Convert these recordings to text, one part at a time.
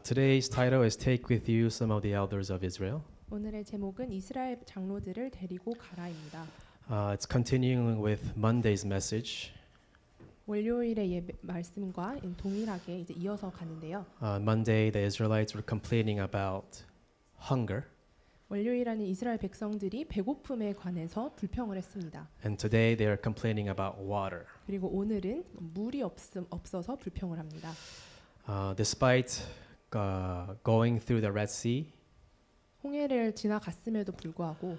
Today's title is Take with you some of the elders of Israel. 오늘의 제목은 이스라엘 장로들을 데리고 가라입니다. It's continuing with Monday's message. 월요일의 말씀과 동일하게 이제 이어서 가는데요. Monday, the Israelites were complaining about hunger, 월요일에는 이스라엘 백성들이 배고픔에 관해서 불평을 했습니다. and today they are complaining about water. 그리고 오늘은 물이 없어서 불평을 합니다. Despite going through the Red Sea, 홍해를 지나갔음에도 불구하고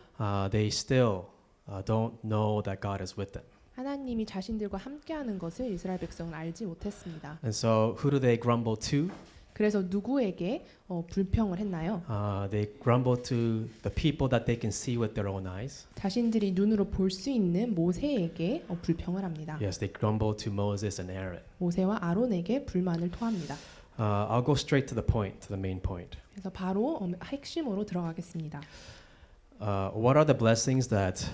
they still don't know that God is with them. 하나님이 자신들과 함께하는 것을 이스라엘 백성은 알지 못했습니다. And so, who do they grumble to? 그래서 누구에게 불평을 했나요? They grumble to the people that they can see with their own eyes. 자신들이 눈으로 볼 수 있는 모세에게 불평을 합니다. Yes, they grumble to Moses and Aaron. 모세와 아론에게 불만을 토합니다. I'll go straight to the point, to the main point. 그래서 바로 핵심으로 들어가겠습니다. What are the blessings that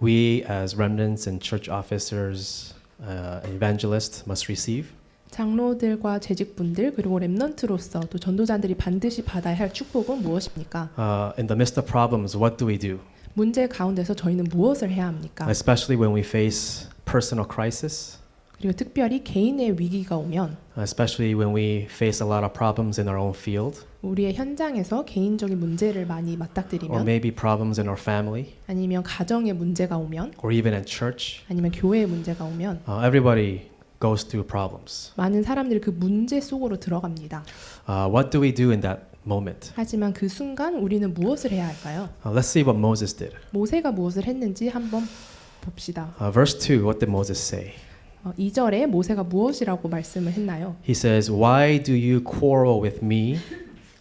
we as remnants and church officers, evangelists must receive? 장로들과 재직분들 그리고 렘넌트로서 또 전도자들이 반드시 받아야 할 축복은 무엇입니까? In the midst of problems, what do we do? 문제 가운데서 저희는 무엇을 해야 합니까? Especially when we face personal crisis, 그리고 특별히 개인의 위기가 오면 especially when we face a lot of problems in our own field, 우리의 현장에서 개인적인 문제를 많이 or 맞닥뜨리면 maybe problems in our family, 아니면 가정의 문제가 오면 or even in church. 아니면 교회의 문제가 오면 Everybody goes through problems. 많은 사람들이 그 문제 속으로 들어갑니다. What do we do in that moment? 하지만 그 순간 우리는 무엇을 해야 할까요? Let's see what Moses did. 모세가 무엇을 했는지 한번 봅시다. Verse 2, what did Moses say? 2절에 모세가 무엇이라고 말씀을 했나요? He says, "Why do you quarrel with me?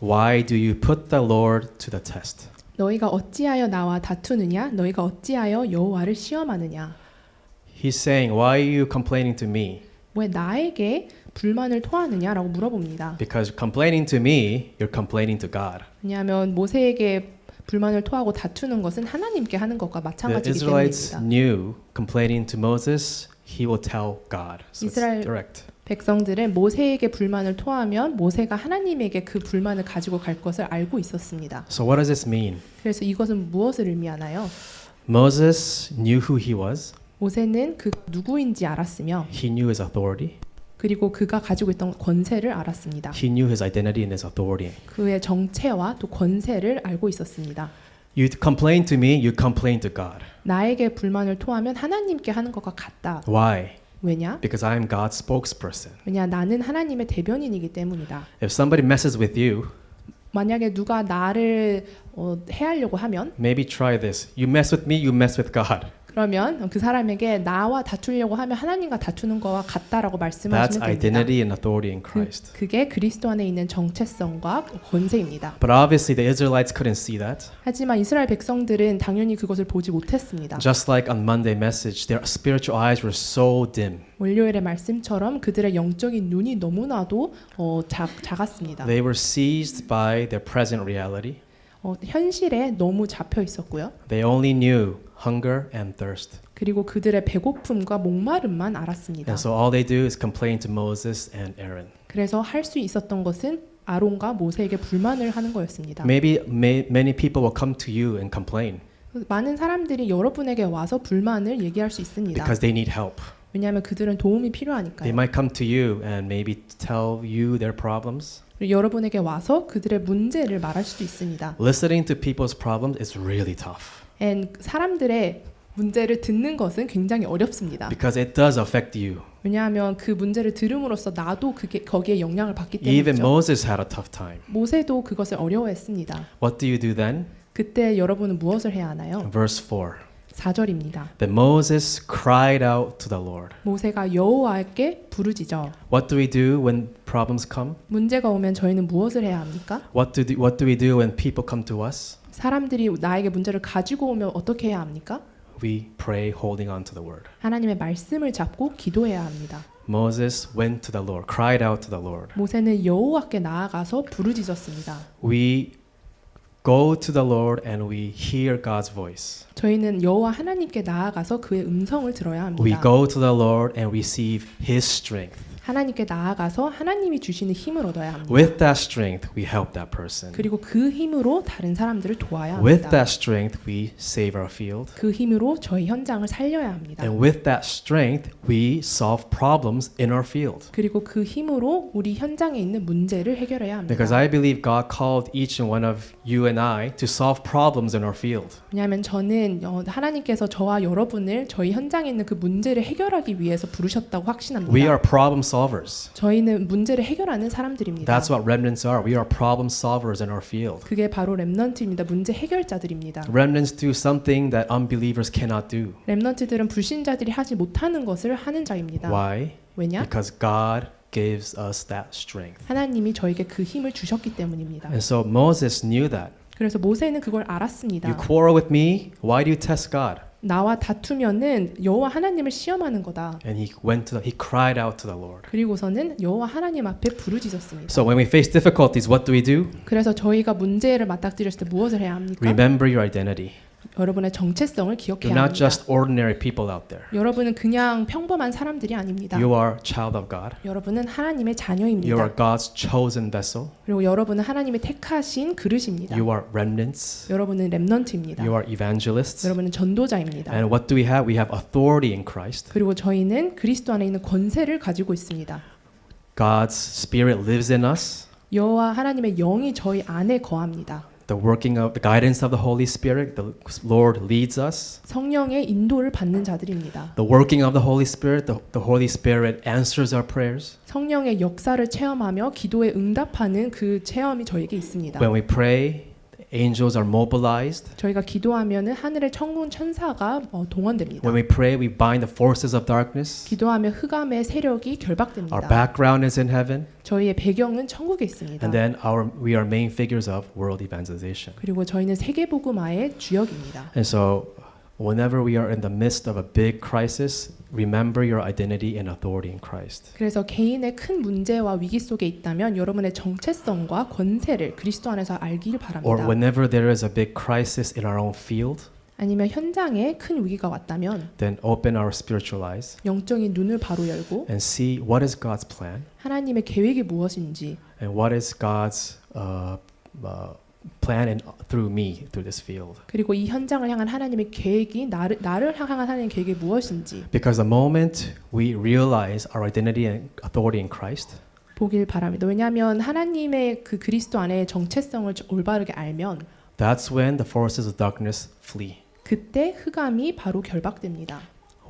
Why do you put the Lord to the test?" 너희가 어찌하여 나와 다투느냐? 너희가 어찌하여 여호와를 시험하느냐? He's saying, "Why are you complaining to me? 왜 나에게 불만을 토하느냐라고 물어봅니다. Because complaining to me, you're complaining to God." 왜냐하면 모세에게 불만을 토하고 다투는 것은 하나님께 하는 것과 The 마찬가지이기 Israelites 때문입니다. knew complaining to Moses, he will tell God. So it's Israel- direct. 백성들은 모세에게 불만을 토하면 모세가 하나님에게 그 불만을 가지고 갈 것을 알고 있었습니다. So what does this mean? 그래서 이것은 무엇을 의미하나요? Moses knew who he was. 모세는 그 누구인지 알았으며 He knew his authority. 그리고 그가 가지고 있던 권세를 알았습니다. He knew his identity and his authority. 그의 정체와 또 권세를 알고 있었습니다. You complain to me, you complain to God. 나에게 불만을 토하면 하나님께 하는 것과 같다. Why? 왜냐? Because I am God's spokesperson. 왜냐? 나는 하나님의 대변인이기 때문이다. If somebody messes with you, 만약에 누가 나를 해하려고 하면 maybe try this. You mess with me, you mess with God. 그러면 그 사람에게 나와 다투려고 하면 하나님과 다투는 거와 같다라고 That's 말씀하시면 됩니다. identity and authority in Christ. 그게 그리스도 안에 있는 정체성과 권세입니다. But obviously the Israelites couldn't see that. 하지만 이스라엘 백성들은 당연히 그것을 보지 못했습니다. Just like on Monday message, their spiritual eyes were so dim. 월요일의 말씀처럼 그들의 영적인 눈이 너무나도 작았습니다. They were seized by their present reality. 현실에 너무 잡혀 있었고요. They only knew hunger and thirst. 그리고 그들의 배고픔과 목마름만 알았습니다. And so all they do is complain to Moses and Aaron. 그래서 할 수 있었던 것은 아론과 모세에게 불만을 하는 거였습니다. Maybe many people will come to you and complain 많은 사람들이 여러분에게 와서 불만을 얘기할 수 있습니다. because they need help. 왜냐하면 그들은 도움이 They 필요하니까요. might come to you and maybe tell you their problems. 그리고 여러분에게 와서 그들의 문제를 말할 수도 있습니다. Listening to people's problems is really tough And 사람들의 문제를 듣는 것은 굉장히 어렵습니다. because it does affect you. 왜냐하면 그 문제를 들음으로써 나도 거기에 영향을 받기 Even 때문이죠. Moses had a tough time. 모세도 그것을 어려워했습니다. What do you do then? 그때 여러분은 무엇을 해야 하나요? Verse 4. 4절입니다. Then Moses cried out to the Lord. 모세가 여호와께 부르짖어. What do we do when problems come? 문제가 오면 저희는 무엇을 해야 합니까? What do we do when people come to us? 사람들이 나에게 문제를 가지고 오면 어떻게 해야 합니까? We pray holding on to the word. 하나님의 말씀을 잡고 기도해야 합니다. Moses went to the Lord, cried out to the Lord. 모세는 여호와께 나아가서 부르짖었습니다. We go to the Lord and we hear God's voice. 저희는 여호와 하나님께 나아가서 그의 음성을 들어야 We 합니다. go to the Lord and receive His strength. 하나님께 나아가서 하나님이 주시는 힘을 얻어야 합니다. With that strength, we help that person. 그리고 그 힘으로 다른 사람들을 도와야 With 합니다. that strength, we save our field. 그 힘으로 저희 현장을 살려야 합니다. And with that strength, we solve problems in our field. 그리고 그 힘으로 우리 현장에 있는 문제를 해결해야 합니다. Because I believe God called each and one of you and I to solve problems in our field. 왜냐하면 저는 하나님께서 저와 여러분을 저희 현장에 있는 그 문제를 해결하기 위해서 부르셨다고 확신합니다. We are problem solvers. 저희는 문제를 해결하는 사람들입니다. That's what remnants are. We are problem solvers in our field. 그게 바로 렘넌트입니다. 문제 해결자들입니다. Remnants do something that unbelievers cannot do. 렘넌트들은 불신자들이 하지 못하는 것을 하는 자입니다. Why? 왜냐? Because God gives us that strength. 하나님이 저에게 그 힘을 주셨기 때문입니다. And so Moses knew that. 그래서 모세는 그걸 You 알았습니다. quarrel with me, why do you test God? 나와 다투면은 여호와 하나님을 시험하는 거다. And he cried out to the Lord. 그리고서는 여호와 하나님 앞에 부르짖었습니다. So when we face difficulties, what do we do? 그래서 저희가 문제를 맞닥뜨렸을 때 무엇을 해야 합니까? Remember your identity. 여러분의 정체성을 You're 기억해야 not 합니다. just ordinary people out there. 여러분은 그냥 평범한 사람들이 아닙니다. You are a child of God. 여러분은 하나님의 You 자녀입니다. are God's chosen vessel. 그리고 여러분은 하나님의 택하신 그릇입니다. You are remnants. 여러분은 렘넌트입니다. You are evangelists. 여러분은 전도자입니다. And what do we have? We have authority in Christ. 그리고 저희는 그리스도 안에 있는 권세를 가지고 있습니다. God's Spirit lives in us. 여호와 하나님의 영이 저희 안에 거합니다. The working of the guidance of the Holy Spirit, the Lord leads us. 성령의 인도를 받는 자들입니다. The working of the Holy Spirit, the Holy Spirit answers our prayers. 성령의 역사를 체험하며 기도에 응답하는 그 체험이 저에게 있습니다. When we pray, angels are mobilized. 저희가 기도하면은 하늘의 천군 천사가 동원됩니다. When we pray, we bind the forces of darkness. 기도하며 흑암의 세력이 Our 결박됩니다. background is in heaven. 저희의 배경은 천국에 있습니다. And then we are main figures of world evangelization. 그리고 저희는 세계복음화의 주역입니다. And so whenever we are in the midst of a big crisis, remember your identity and authority in Christ. 그래서 개인의 큰 문제와 위기 속에 있다면 여러분의 정체성과 권세를 그리스도 안에서 알기를 Or 바랍니다. whenever there is a big crisis in our own field, 아니면 현장에 큰 위기가 왔다면 then open our spiritual eyes 영적인 눈을 바로 열고 and see what is God's plan 하나님의 계획이 무엇인지 and what is God's plan through me through this field. 그리고 이 현장을 향한 하나님의 계획이 나를 향한 하나님의 계획이 무엇인지 Because the moment we realize our identity and authority in Christ, 보길 바랍니다. 왜냐하면 하나님의 그 그리스도 안에 정체성을 올바르게 알면 that's when the forces of darkness flee. 그때 흑암이 바로 결박됩니다.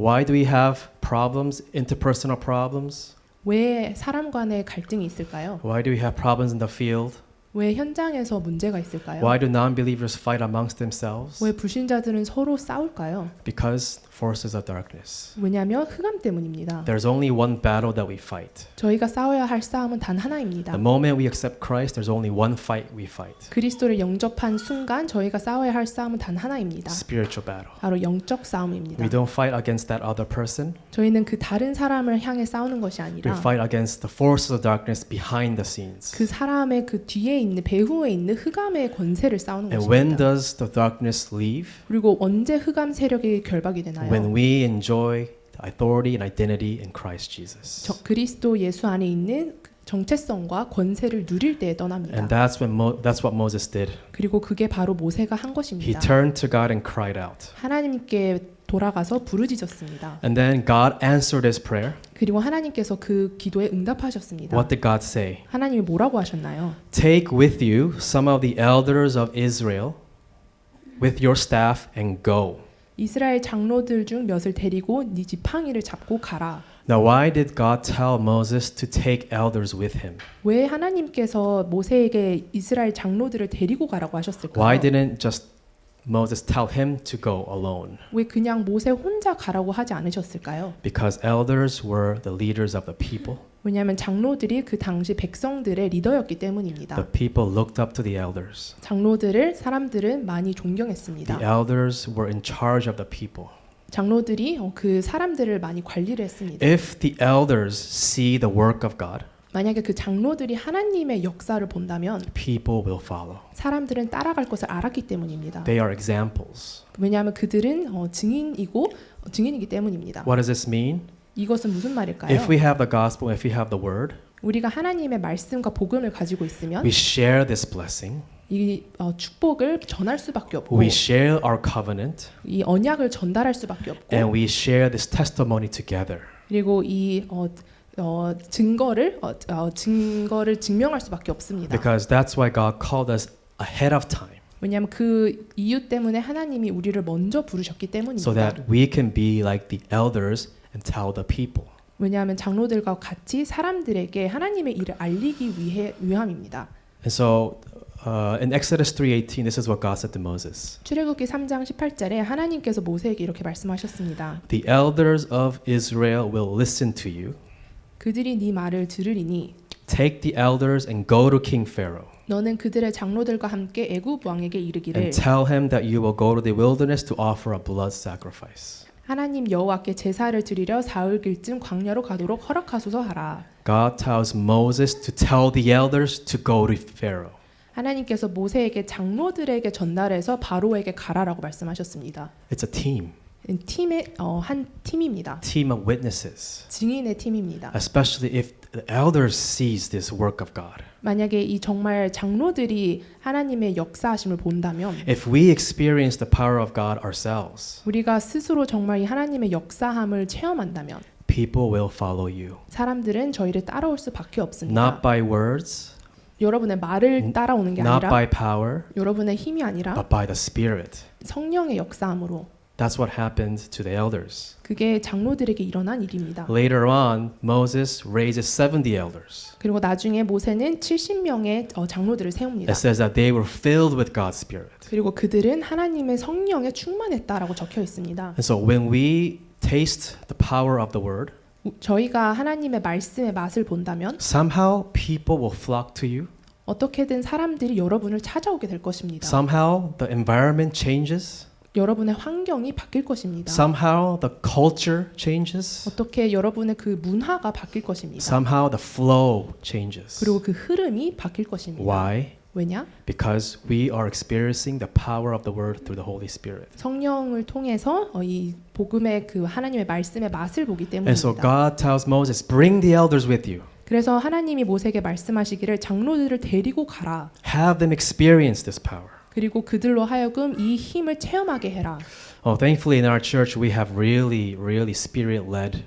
Why do we have problems, interpersonal problems? 왜 사람 간의 갈등이 있을까요? Why do we have problems in the field? 왜 현장에서 문제가 있을까요? Why do non-believers fight amongst themselves? 왜 불신자들은 서로 싸울까요? Because forces of darkness. 왜냐하면 흑암 때문입니다. There's only one battle that we fight. 저희가 싸워야 할 싸움은 단 하나입니다. The moment we accept Christ, there's only one fight we fight. 그리스도를 영접한 순간 저희가 싸워야 할 싸움은 단 하나입니다. Spiritual battle. 바로 영적 싸움입니다. We don't fight against that other person. 저희는 그 다른 사람을 향해 싸우는 것이 We 아니라 fight against the forces of darkness behind the scenes. 그 사람의 그 뒤에 있는 배후에 있는 흑암의 권세를 싸우는 And when 것입니다. does the darkness leave? 그리고 언제 흑암 세력이 결박이 되나요? When we enjoy the authority and identity in Christ Jesus. 그리스도 예수 안에 있는 정체성과 권세를 누릴 때에 떠납니다. And that's what Moses did. 그리고 그게 바로 모세가 한 He 것입니다. turned to God and cried out. 하나님께 돌아가서 부르짖었습니다. And then God answered his prayer. 그리고 하나님께서 그 기도에 응답하셨습니다. What did God say? 하나님이 뭐라고 하셨나요? Take with you some of the elders of Israel with your staff and go. 이스라엘 장로들 중 몇을 데리고 네 지팡이를 잡고 가라. Now why did God tell Moses to take elders with him? 왜 하나님께서 모세에게 이스라엘 장로들을 데리고 가라고 하셨을까요? Why didn't just Moses tell him to go alone? 왜 그냥 모세 혼자 가라고 하지 않으셨을까요? Because elders were the leaders of the people. 왜냐하면 장로들이 그 당시 백성들의 리더였기 때문입니다. The people looked up to the elders. 장로들을 사람들은 많이 The 존경했습니다. elders were in charge of the people. 장로들이 그 사람들을 많이 관리를 했습니다. If the elders see the work of God, 만약에 그 장로들이 하나님의 역사를 본다면 people will follow. 사람들은 따라갈 것을 알았기 때문입니다. They are examples. 왜냐하면 그들은 증인이기 때문입니다. What does this mean? 이것은 무슨 말일까요? If we have the gospel, if we have the word, 우리가 하나님의 말씀과 복음을 가지고 있으면 we share this blessing. 이 축복을 전할 수밖에 없고 We share our covenant, 이 언약을 전달할 수밖에 없고 and we share this testimony together. 그리고 이 증거를 증명할 수밖에 없습니다. Because that's why God called us ahead of time, 왜냐하면 그 이유 때문에 하나님이 우리를 먼저 부르셨기 때문입니다. so that we can be like the elders and tell the people. 왜냐하면 장로들과 같이 사람들에게 하나님의 일을 알리기 위함입니다. And so in Exodus 3:18, this is what God said to Moses. 출애굽기 3장 18절에 하나님께서 모세에게 이렇게 말씀하셨습니다. The elders of Israel will listen to you. 그들이 네 말을 들으리니 Take the elders and go to King Pharaoh 너는 그들의 장로들과 함께 애굽 왕에게 이르기를 and tell him that you will go to the wilderness to offer a blood sacrifice. 하나님 여호와께 제사를 드리려 사흘길쯤 광야로 가도록 허락하소서 하라. God tells Moses to tell the elders to go to Pharaoh. 하나님께서 모세에게 장로들에게 전달해서 바로에게 가라라고 말씀하셨습니다. It's a team, 팀의 한 팀입니다. team of witnesses. 증인의 팀입니다. Especially if the elders sees this work of God. 만약에 이 정말 장로들이 하나님의 역사하심을 본다면 If we experience the power of God ourselves, 우리가 스스로 정말 이 하나님의 역사함을 체험한다면 people will follow you. 사람들은 저희를 따라올 수밖에 없습니다. Not by words, 여러분의 말을 따라오는 게 not 아니라 by power, 여러분의 힘이 아니라 but by the Spirit. 성령의 역사함으로 That's what happened to the elders. 그게 장로들에게 일어난 일입니다. Later on, Moses raises 70 elders. 그리고 나중에 모세는 70명의 장로들을 세웁니다. It says that they were filled with God's Spirit. 그리고 그들은 하나님의 성령에 충만했다라고 적혀 있습니다. And so when we taste the power of the word, 저희가 하나님의 말씀의 맛을 본다면 somehow people will flock to you. 어떻게든 사람들이 여러분을 찾아오게 될 것입니다. Somehow the environment changes. 여러분의 환경이 바뀔 것입니다. Somehow the culture changes. 어떻게 여러분의 그 문화가 바뀔 것입니다. Somehow the flow changes. 그리고 그 흐름이 바뀔 것입니다. Why? 왜냐? Because we are experiencing the power of the word through the Holy Spirit. 성령을 통해서 이 복음의 그 하나님의 말씀의 맛을 보기 And so 때문입니다. God tells Moses, bring the elders with you. 그래서 하나님이 모세에게 말씀하시기를 장로들을 데리고 가라. Have them experience this power. 그리고 그들로 하여금 이 힘을 체험하게 해라. Oh, thankfully in our church we have really spirit-led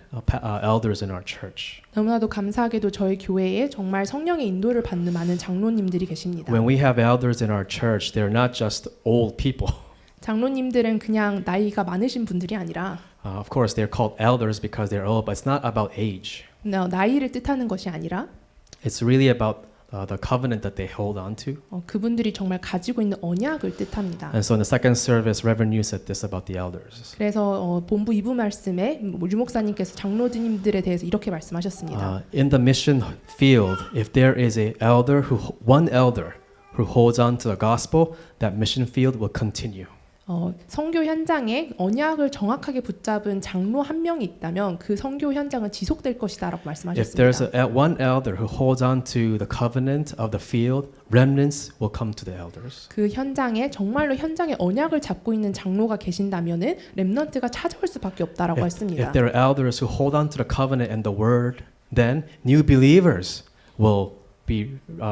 elders in our church. 너무나도 감사하게도 저희 교회에 정말 성령의 인도를 받는 많은 장로님들이 계십니다. When we have elders in our church, they're not just old people. 장로님들은 그냥 나이가 많으신 분들이 아니라 Of course, they're called elders because they're old, but it's not about age. 나이를 뜻하는 것이 아니라 It's really about the covenant that they hold on to. 그분들이 정말 가지고 있는 언약을 뜻합니다. And so in the second service, Reverend Yu said this about the elders. 그래서 본부 2부 말씀에 유 목사님께서 장로님들에 대해서 이렇게 말씀하셨습니다. In the mission field, if there is one elder who holds on to the gospel, that mission field will continue. 선교 현장에 언약을 정확하게 붙잡은 장로 한 명이 있다면 그 선교 현장은 지속될 것이다라고 If there's 말씀하셨습니다. one elder who holds on to the covenant of the field, remnants will come to the elders. 그 현장에 정말로 현장에 언약을 잡고 있는 장로가 계신다면은 렘넌트가 찾아올 수밖에 없다라고 했습니다. If there are elders who hold on to the covenant and the word, then new believers will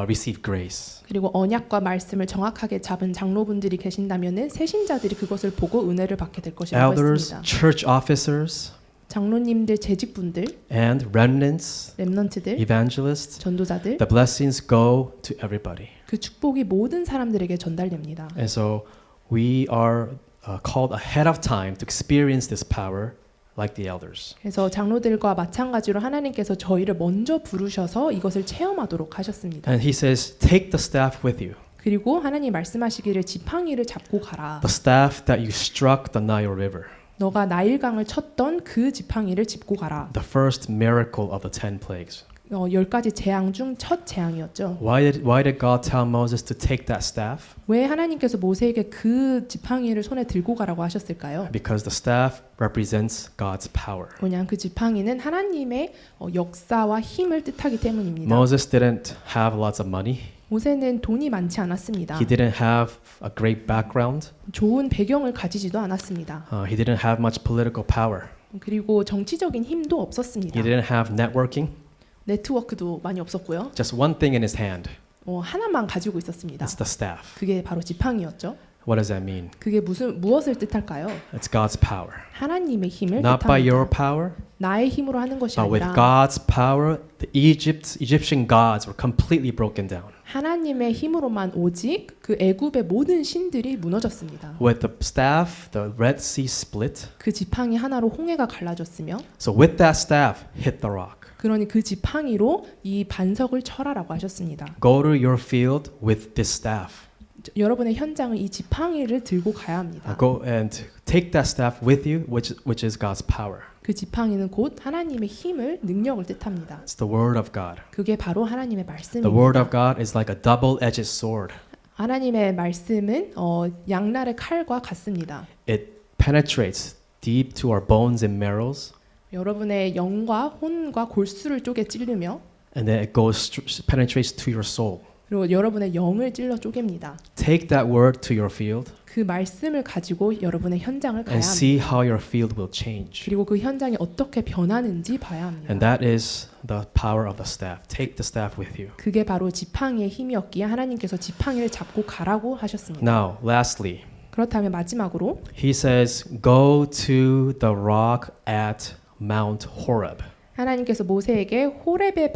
receive grace. 그리고 언약과 말씀을 정확하게 잡은 장로분들이 계신다면은 새신자들이 그것을 보고 은혜를 받게 될 것이라고 Elders, 했습니다. church officers, 장로님들, 재직분들, and remnants, 렘넌트들, evangelists, 전도자들, the blessings go to everybody. 그 축복이 모든 사람들에게 전달됩니다. And so we are called ahead of time to experience this power like the elders. 그래서 장로들과 마찬가지로 하나님께서 저희를 먼저 부르셔서 이것을 체험하도록 하셨습니다. And he says, take the staff with you. 그리고 하나님 말씀하시기를 지팡이를 잡고 가라. The staff that you struck the Nile River. 너가 나일강을 쳤던 그 지팡이를 짚고 가라. The first miracle of the 10 plagues. 10가지 재앙 중 첫 재앙이었죠. Why did God tell Moses to take that staff? 왜 하나님께서 모세에게 그 지팡이를 손에 들고 가라고 하셨을까요? Because the staff represents God's power. 왜냐하면 그 지팡이는 하나님의 역사와 힘을 뜻하기 때문입니다. Moses didn't have lots of money. 모세는 돈이 많지 않았습니다. He didn't have a great background. 좋은 배경을 가지지도 않았습니다. He didn't have much political power. 그리고 정치적인 힘도 He 없었습니다. didn't have networking. 네트워크도 많이 없었고요. Just one thing in his hand. 하나만 가지고 있었습니다. It's the staff. 그게 바로 지팡이였죠. What does that mean? 그게 무엇을 뜻할까요? It's God's power. 하나님의 힘을 Not by 뜻합니다. your power, 나의 힘으로 하는 것이 but with 아니라 God's power, the Egyptian gods were completely broken down. 하나님의 힘으로만 오직 그 애굽의 모든 신들이 무너졌습니다. With the staff, the Red Sea split. 그 지팡이 하나로 홍해가 갈라졌으며 So with that staff, hit the rock. 그러니 그 지팡이로 이 반석을 쳐라라고 하셨습니다. Go to your field with this staff. 여러분의 현장은 이 지팡이를 들고 가야 합니다. Go and take that staff with you, which is God's power. 그 지팡이는 곧 하나님의 힘을 능력을 뜻합니다. It's the word of God. 그게 바로 하나님의 The word 말씀입니다. of God is like a double-edged sword. 하나님의 말씀은 양날의 칼과 같습니다. It penetrates deep to our bones and marrows, 여러분의 영과 혼과 골수를 쪼개 찌르며 and then it penetrates to your soul. 그리고 여러분의 영을 찔러 쪼갭니다. Take that word to your field 그 말씀을 가지고 여러분의 현장을 가야 and 합니다. see how your field will change. 그리고 그 현장이 어떻게 변하는지 봐야 합니다. And that is the power of the staff. Take the staff with you. 그게 바로 지팡이의 힘이었기에 하나님께서 지팡이를 잡고 가라고 하셨습니다. Now, lastly, 그렇다면 마지막으로 he says, go to the rock at Mount Horeb. 하나님께서 모세에게 호렙산의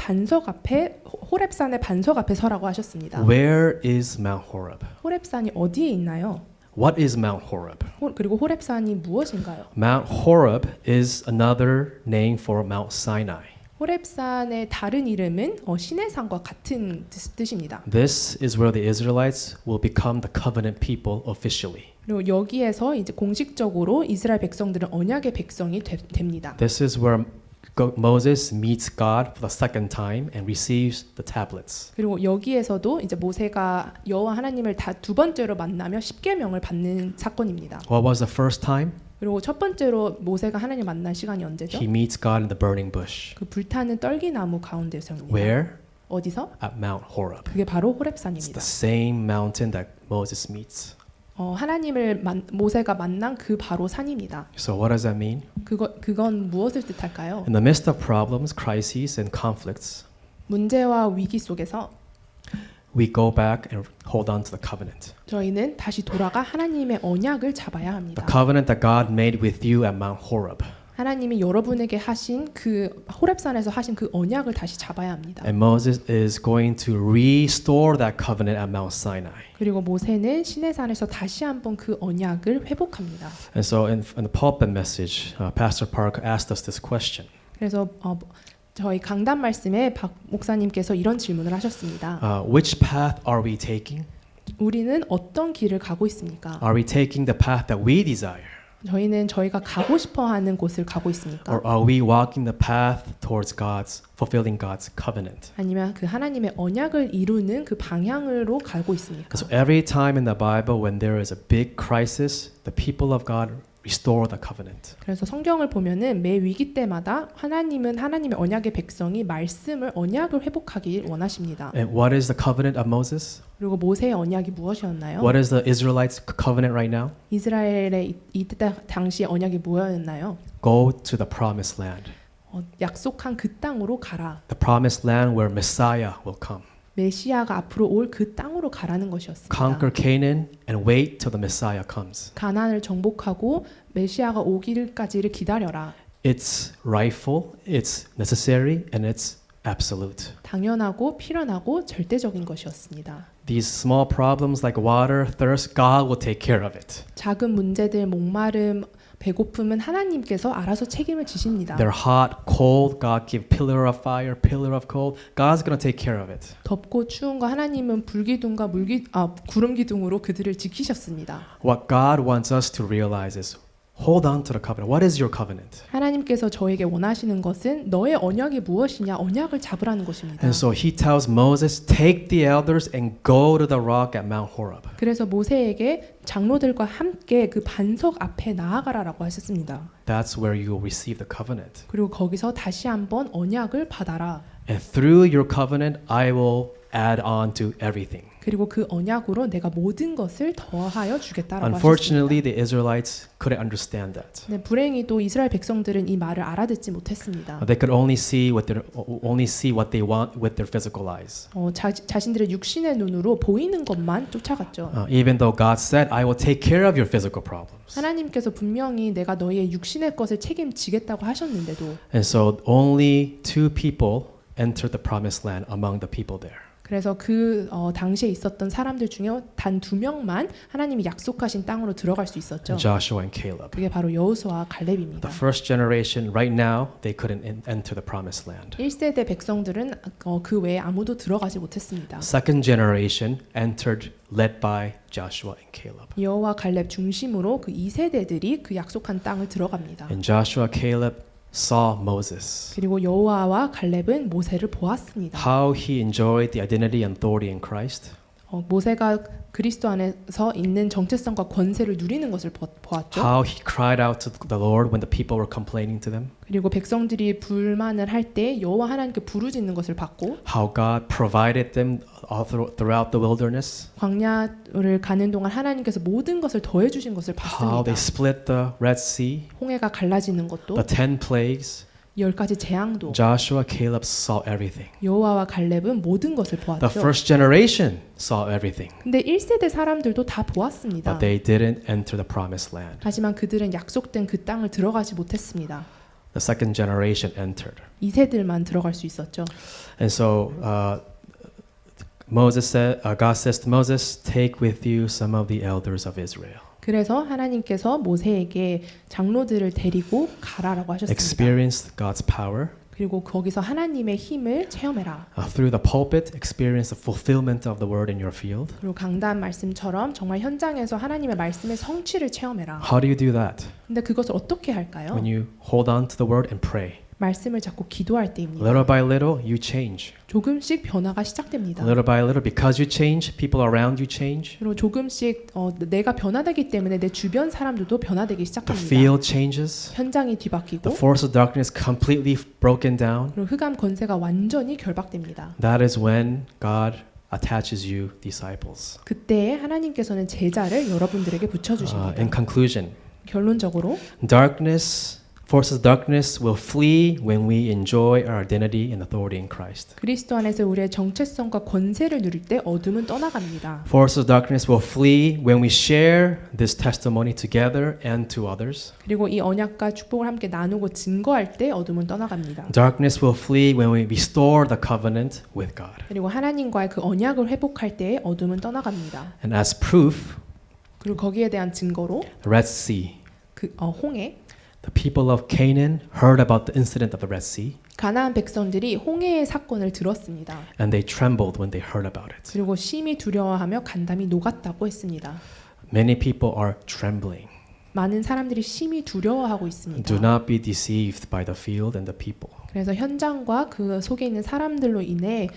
반석 앞에 서라고 하셨습니다. Where is Mount Horeb? 호렙산이 어디에 있나요? What is Mount Horeb? 그리고 호렙산이 무엇인가요? Mount Horeb is another name for Mount Sinai. 호렙산의 다른 이름은 시내산과 같은 뜻입니다. This is where the Israelites will become the covenant people officially. 그리고 여기에서 이제 공식적으로 이스라엘 백성들은 언약의 백성이 됩니다. This is where Moses meets God for the second time and receives the tablets. 그리고 여기에서도 이제 모세가 여호와 하나님을 두 번째로 만나며 십계명을 받는 사건입니다. What was the first time? 그리고 첫 번째로 모세가 하나님 만난 시간이 언제죠? He meets God in the burning bush. 그 불타는 떨기나무 가운데서입니다. Where? 어디서? At Mount Horeb. 그게 바로 It's 호렙산입니다. the same mountain that Moses meets. 하나님을 모세가 만난 그 바로 산입니다. So what does that mean? 그건 무엇을 뜻할까요? In the midst of problems, crises, and conflicts, 문제와 위기 속에서 we go back and hold on to the covenant. 저희는 다시 돌아가 하나님의 언약을 잡아야 합니다. The covenant that God made with you at Mount Horeb. 하나님이 여러분에게 하신 그 호렙산에서 하신 그 언약을 다시 잡아야 합니다. And Moses is going to restore that covenant at Mount Sinai. 그리고 모세는 시내산에서 다시 한번 그 언약을 회복합니다. And so in the pulpit message, Pastor Park asked us this question. 그래서 저희 강단 말씀에 박 목사님께서 이런 질문을 하셨습니다. Which path are we taking? 우리는 어떤 길을 가고 있습니까? Are we taking the path that we desire? 저희는 저희가 가고 싶어하는 곳을 가고 있습니까? Or are we walking the path towards fulfilling God's covenant? 아니면 그 하나님의 언약을 이루는 그 방향으로 가고 있습니까? So every time in the Bible when there is a big crisis, the people of God restore the covenant. 그래서 성경을 보면은 매 위기 때마다 하나님은 하나님의 언약의 백성이 말씀을 언약을 회복하길 원하십니다. And what is the covenant of Moses? 그리고 모세의 언약이 무엇이었나요? What is the Israelites' covenant right now? 이스라엘의 이때 당시 언약이 뭐였나요? Go to the promised land. 약속한 그 땅으로 가라. The promised land where Messiah will come. 메시아가 앞으로 올 그 땅으로 가라는 것이었습니다. Conquer Canaan and wait till the Messiah comes. 가나안을 정복하고 메시아가 오기까지를 기다려라. It's rightful, it's necessary, and it's absolute. 당연하고 필연하고 절대적인 것이었습니다. These small problems like water, thirst, God will take care of it. 작은 문제들, 목마름, 배고픔은 하나님께서 알아서 책임을 지십니다. They're hot, cold, God give pillar of fire, pillar of cold. God's going to take care of it. 덥고 추운 거 하나님은 불기둥과 구름 기둥으로 그들을 지키셨습니다. What God wants us to realize is hold on to the covenant. What is your covenant? 하나님께서 저에게 원하시는 것은 너의 언약이 무엇이냐 언약을 잡으라는 것입니다. And so he tells Moses, take the elders and go to the rock at Mount Horeb. 그래서 모세에게 장로들과 함께 그 반석 앞에 나아가라라고 하셨습니다. That's where you will receive the covenant. 그리고 거기서 다시 한번 언약을 받아라. And through your covenant, I will add on to everything. 그리고 그 언약으로 내가 모든 것을 더하여 주겠다라고 Unfortunately, 하셨습니다. the Israelites couldn't understand that. 네, 불행히도 이스라엘 백성들은 이 말을 알아듣지 못했습니다. They could only see what they want with their physical eyes. 자신들의 육신의 눈으로 보이는 것만 쫓아갔죠. Even though God said, "I will take care of your physical problems." 하나님께서 분명히 내가 너희의 육신의 것을 책임지겠다고 하셨는데도 And so only 2 people entered the promised land among the people there. 그래서 그 당시에 있었던 사람들 중에 단 2명만 하나님이 약속하신 땅으로 들어갈 수 있었죠. Joshua and Caleb. 그게 바로 여호수아와 갈렙입니다. The first generation, right now, they couldn't enter the promised land. 1세대 백성들은 그 외에 아무도 들어가지 못했습니다. Second generation entered, led by Joshua and Caleb. 여호와 갈렙 중심으로 그 2세대들이 그 약속한 땅을 들어갑니다. And Joshua, Caleb saw Moses. 그리고 여호와와 갈렙은 모세를 보았습니다. How he enjoyed the identity and authority in Christ. 모세가 그리스도 안에서 있는 정체성과 권세를 누리는 것을 보았죠. How he cried out to the Lord when the people were complaining to them. 그리고 백성들이 불만을 할 때 여호와 하나님께 부르짖는 것을 봤고 How God provided them all throughout the wilderness. 광야를 가는 동안 하나님께서 모든 것을 더해 주신 것을 How they 봤습니다. split the Red Sea. 홍해가 갈라지는 것도 The 10 plagues. 10가지 재앙도 Joshua, Caleb saw everything. 여호와와 갈렙은 모든 것을 The 보았죠. first generation saw everything. 근데 1세대 사람들도 다 보았습니다. But they didn't enter the promised land. 하지만 그들은 약속된 그 땅을 들어가지 못했습니다. The second generation entered. 2세들만 들어갈 수 있었죠. And so God says to Moses, take with you some of the elders of Israel. 그래서 하나님께서 모세에게 장로들을 데리고 가라라고 하셨습니다. Experience God's power. 그리고 거기서 하나님의 힘을 체험해라. Through the pulpit, experience the fulfillment of the word in your field. 그리고 강단 말씀처럼 정말 현장에서 하나님의 말씀의 성취를 체험해라. How do you do that? 근데 그것을 어떻게 할까요? When you hold on to the word and pray. 말씀을 잡고 기도할 때입니다. Little by little, you change. 조금씩 변화가 시작됩니다. Little by little, because you change, people around you change. 그리고 조금씩 내가 변화되기 때문에 내 주변 사람들도 변화되기 The 시작합니다. field changes. 현장이 The 뒤바뀌고 force of darkness completely broken down. 그리고 흑암 권세가 완전히 결박됩니다. That is when God attaches you disciples. 그때 하나님께서는 제자를 여러분들에게 붙여주십니다. In conclusion, 결론적으로 forces of darkness will flee when we enjoy our identity and authority in Christ. 그리스도 안에서 우리의 정체성과 권세를 누릴 때 어둠은 떠나갑니다. Forces of darkness will flee when we share this testimony together and to others. 그리고 이 언약과 축복을 함께 나누고 증거할 때 어둠은 떠나갑니다. Darkness will flee when we restore the covenant with God. 그리고 하나님과의 그 언약을 회복할 때 어둠은 떠나갑니다. And as proof, 그리고 거기에 대한 증거로 the Red Sea. 그 홍해 The people of Canaan heard about the incident of the Red Sea, 가나안 백성들이 홍해의 사건을 들었습니다. and they trembled when they heard about it. 그리고 심히 두려워하며 간담이 녹았다고 했습니다. Many people are trembling. 많은 사람들이 심히 두려워하고 있습니다. Do not be deceived by the field and the people. 그래서 현장과 그 속에 있는 사람들로 인해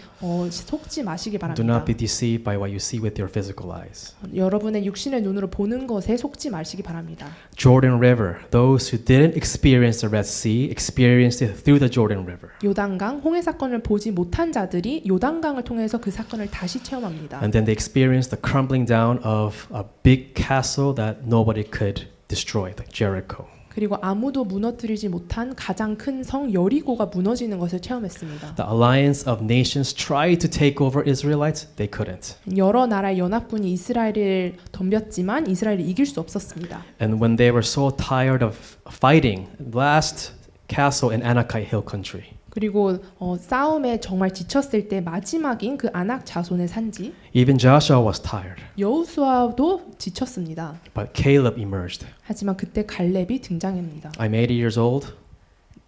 속지 마시기 Do 바랍니다. not be deceived by what you see with your physical eyes. 여러분의 육신의 눈으로 보는 것에 속지 마시기 바랍니다. Jordan River. Those who didn't experience the Red Sea experienced it through the Jordan River. 요단강 홍해 사건을 보지 못한 자들이 요단강을 통해서 그 사건을 다시 체험합니다. And then they experienced the crumbling down of a big castle that nobody could destroy, like Jericho. 그리고 아무도 무너뜨리지 못한 가장 큰 성 여리고가 무너지는 것을 체험했습니다. The alliance of nations tried to take over Israelites. They couldn't. 여러 나라의 연합군이 이스라엘을 덤볐지만 이스라엘을 이길 수 없었습니다. And when they were so tired of fighting, last castle in Anakite Hill Country. 그리고 싸움에 정말 지쳤을 때 마지막인 그 아낙 자손의 산지 Even Joshua was tired, 여호수아도 지쳤습니다. but Caleb emerged. 하지만 그때 갈렙이 등장합니다. I'm 80 years old.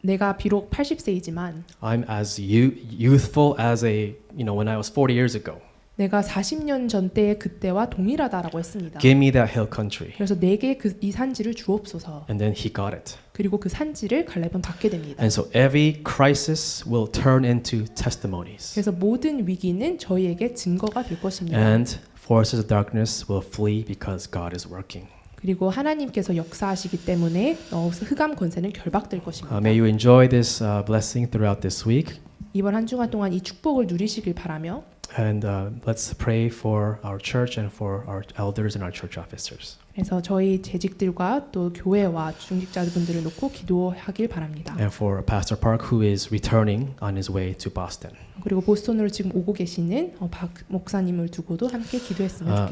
내가 비록 80세이지만 I'm as youthful as when I was 40 years ago. 내가 40년 전 때의 그때와 동일하다라고 했습니다. Give me that hill country. 그래서 내게 이 산지를 주옵소서. And then he got it. 그리고 그 산지를 갈렙은 받게 됩니다. And so every crisis will turn into testimonies. 그래서 모든 위기는 저희에게 증거가 될 것입니다. And forces of darkness will flee because God is working. 그리고 하나님께서 역사하시기 때문에 흑암 권세는 결박될 것입니다. May you enjoy this blessing throughout this week. 이번 한 주간 동안 이 축복을 누리시길 바라며 And let's pray for our church and for our elders and our church officers. 그래서 저희 재직들과 또 교회와 중직자분들을 놓고 기도하길 바랍니다. And for Pastor Park, who is returning on his way to Boston. 그리고 보스턴으로 지금 오고 계시는 박 목사님을 두고도 함께 기도했으면 좋겠습니다.